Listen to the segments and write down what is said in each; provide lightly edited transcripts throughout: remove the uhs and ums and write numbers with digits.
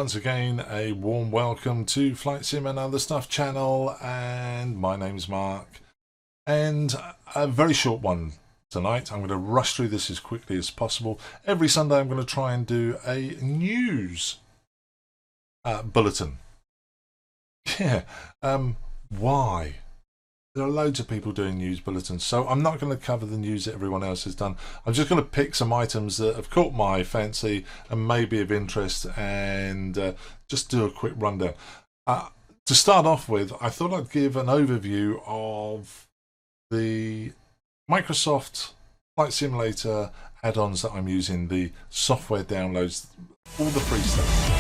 once again a warm welcome to Flight Sim and Other Stuff channel, and my name's Mark, and a very short one tonight. I'm going to rush through this as quickly as possible. Every Sunday I'm going to try and do a news bulletin. Yeah, why? There are loads of people doing news bulletins, so I'm not going to cover the news that everyone else has done. I'm just going to pick some items that have caught my fancy and may be of interest, and just do a quick rundown. To start off with, I thought I'd give an overview of the Microsoft Flight Simulator add-ons that I'm using, the software downloads, all the free stuff.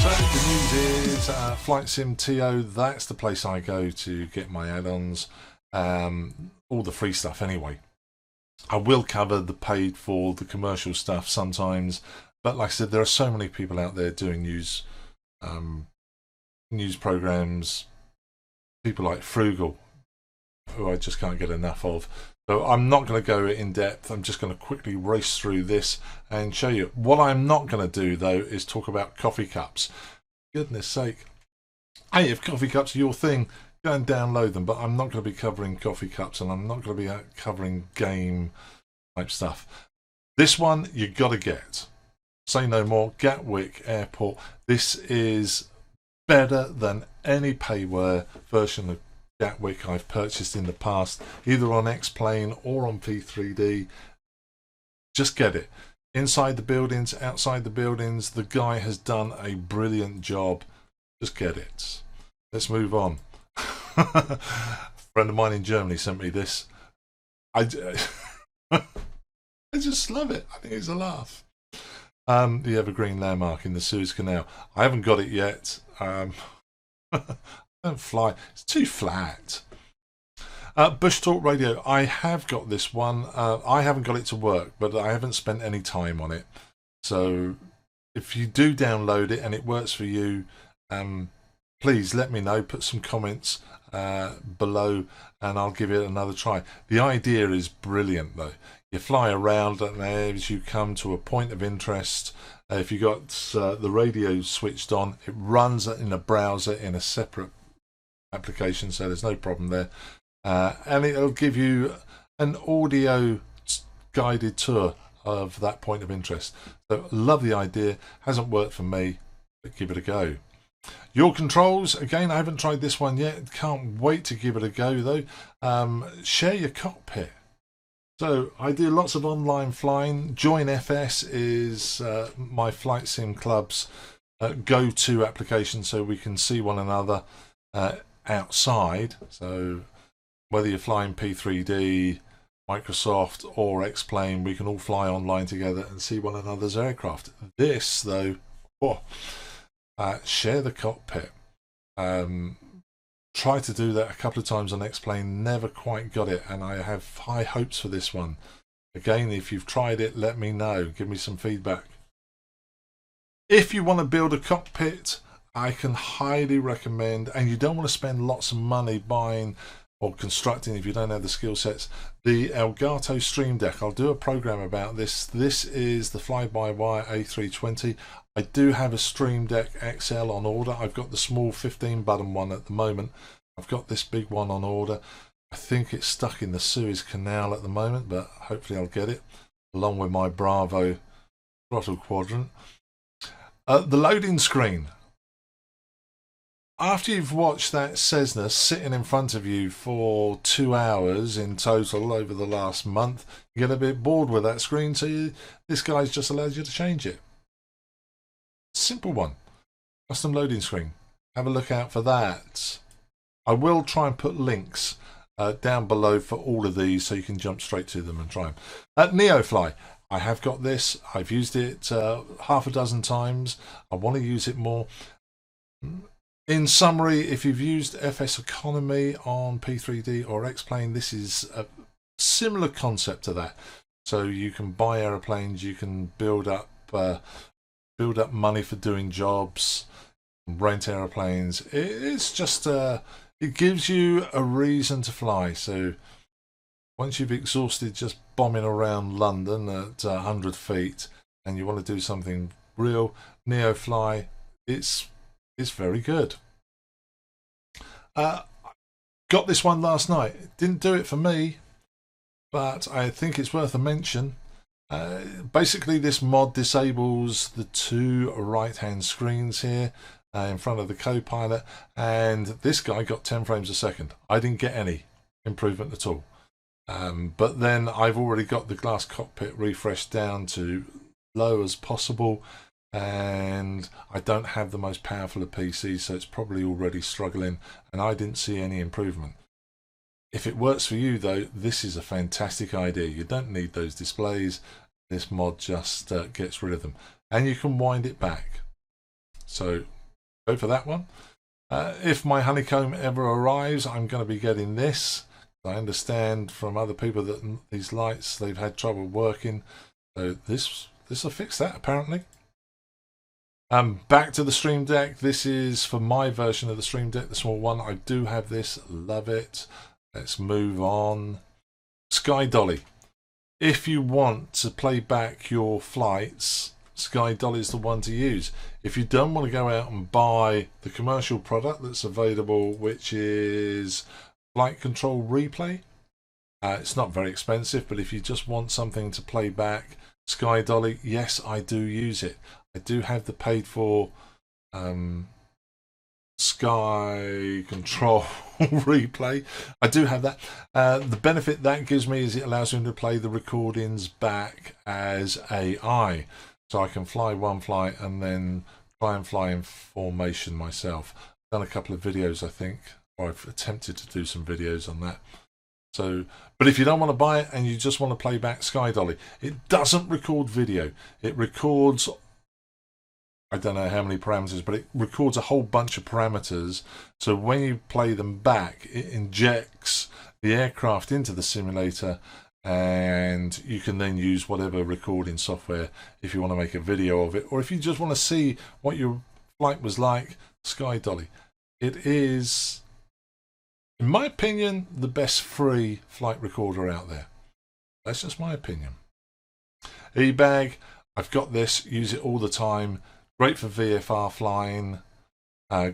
The news is flightsim.to. That's the place I go to get my add-ons, all the free stuff anyway. I will cover the paid for, the commercial stuff sometimes, but like I said, there are so many people out there doing news programs, people like Frugal, who I just can't get enough of. So I'm not going to go in depth. I'm just going to quickly race through this and show you. What I'm not going to do though is talk about coffee cups. Goodness sake. Hey, if coffee cups are your thing, go and download them, but I'm not going to be covering coffee cups, and I'm not going to be covering game type stuff. This one you got to get. Say no more. Gatwick Airport. This is better than any payware version of Gatwick I've purchased in the past, either on X-Plane or on P3D. Just get it. Inside the buildings, outside the buildings, the guy has done a brilliant job. Just get it. Let's move on. A friend of mine in Germany sent me this. I just love it. I think it's a laugh. The Evergreen Landmark in the Suez Canal. I haven't got it yet. Don't fly. It's too flat. Bush Talk Radio. I have got this one. I haven't got it to work, but I haven't spent any time on it. So if you do download it and it works for you, please let me know. Put some comments below and I'll give it another try. The idea is brilliant though. You fly around and as you come to a point of interest, if you got the radio switched on, it runs in a browser in a separate application, so there's no problem there. And it'll give you an audio guided tour of that point of interest. So love the idea. Hasn't worked for me, but give it a go. Your controls, again, I haven't tried this one yet. Can't wait to give it a go though. Share your cockpit. So I do lots of online flying. Join FS is my Flight Sim Club's go-to application, so we can see one another outside. So whether you're flying P3D, Microsoft or X-Plane, we can all fly online together and see one another's aircraft. This though, share the cockpit. Tried to do that a couple of times on X-Plane, never quite got it, and I have high hopes for this one. Again, if you've tried it, let me know. Give me some feedback. If you want to build a cockpit, I can highly recommend, and you don't want to spend lots of money buying or constructing if you don't have the skill sets, the Elgato Streamdeck. I'll do a program about this. This is the fly-by-wire A320. I do have a Streamdeck XL on order. I've got the small 15-button one at the moment. I've got this big one on order. I think it's stuck in the Suez Canal at the moment, but hopefully I'll get it, along with my Bravo throttle quadrant. The loading screen. After you've watched that Cessna sitting in front of you for 2 hours in total over the last month, you get a bit bored with that screen, so this guy's just allowed you to change it. Simple one. Custom loading screen. Have a look out for that. I will try and put links down below for all of these so you can jump straight to them and try them. Neofly. I have got this. I've used it half a dozen times. I want to use it more. In summary, if you've used FS Economy on P3D or X-Plane, this is a similar concept to that. So you can buy aeroplanes, you can build up money for doing jobs, rent aeroplanes. It's just it gives you a reason to fly. So once you've exhausted just bombing around London at 100 feet and you want to do something real, NeoFly, it's very good. Got this one last night. Didn't do it for me, but I think it's worth a mention. Basically, this mod disables the two right-hand screens here in front of the co-pilot, and this guy got 10 frames a second. I didn't get any improvement at all. But then I've already got the glass cockpit refreshed down to low as possible, and I don't have the most powerful of PCs, so it's probably already struggling, and I didn't see any improvement. If it works for you though, this is a fantastic idea. You don't need those displays. This mod just gets rid of them, and you can wind it back. So go for that one. If my Honeycomb ever arrives, I'm going to be getting this. I understand from other people that these lights, they've had trouble working, so this will fix that apparently. Back to the Streamdeck. This is for my version of the Streamdeck, the small one. I do have this, love it. Let's move on. Sky Dolly. If you want to play back your flights, Sky Dolly is the one to use. If you don't want to go out and buy the commercial product that's available, which is Flight Control Replay, it's not very expensive, but if you just want something to play back, Sky Dolly, yes, I do use it. I do have the paid for Sky Control Replay. I do have that. The benefit that gives me is it allows me to play the recordings back as AI. So I can fly one flight and then try and fly in formation myself. I've done a couple of videos, I think, or I've attempted to do some videos on that. So, but if you don't want to buy it and you just want to play back Sky Dolly, it doesn't record video. It records, I don't know how many parameters, but it records a whole bunch of parameters. So when you play them back, it injects the aircraft into the simulator, and you can then use whatever recording software if you want to make a video of it, or if you just want to see what your flight was like. Sky Dolly. It is, in my opinion, the best free flight recorder out there. That's just my opinion. eBag, I've got this, use it all the time. Great for VFR flying,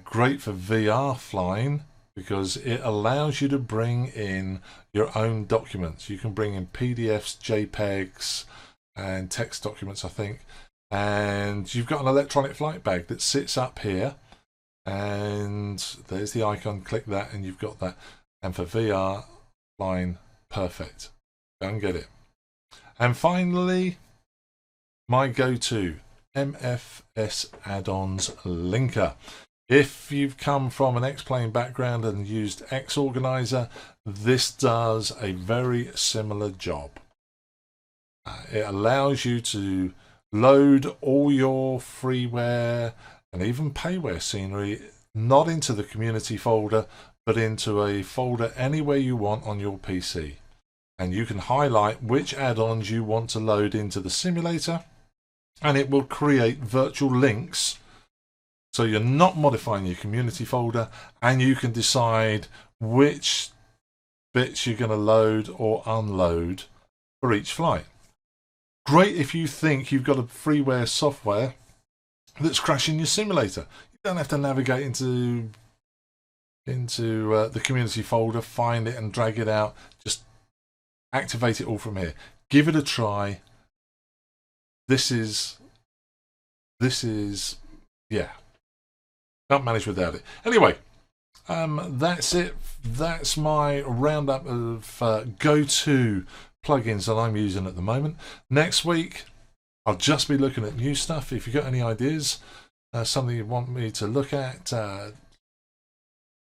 great for VR flying, because it allows you to bring in your own documents. You can bring in PDFs, JPEGs, and text documents, I think. And you've got an electronic flight bag that sits up here, and there's the icon. Click that, and you've got that. And for VR flying, perfect. Go and get it. And finally, my go-to MSFS add-ons linker. If you've come from an X-Plane background and used X-Organizer, this does a very similar job. It allows you to load all your freeware and even payware scenery not into the community folder, but into a folder anywhere you want on your PC. And you can highlight which add-ons you want to load into the simulator, and it will create virtual links. So you're not modifying your community folder, and you can decide which bits you're going to load or unload for each flight. Great if you think you've got a freeware software that's crashing your simulator. You don't have to navigate into the community folder, find it and drag it out. Just activate it all from here. Give it a try. This is yeah. Can't manage without it. Anyway, that's it. That's my roundup of go-to plugins that I'm using at the moment. Next week, I'll just be looking at new stuff. If you've got any ideas, something you want me to look at,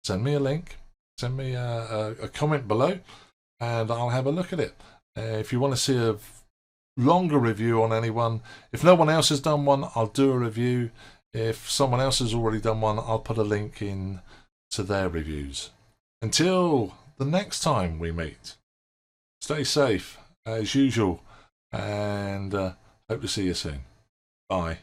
send me a link, send me a comment below, and I'll have a look at it. If you want to see a longer review on anyone, if no one else has done one, I'll do a review. If someone else has already done one, I'll put a link in to their reviews. Until the next time we meet, stay safe as usual, and hope to see you soon. Bye.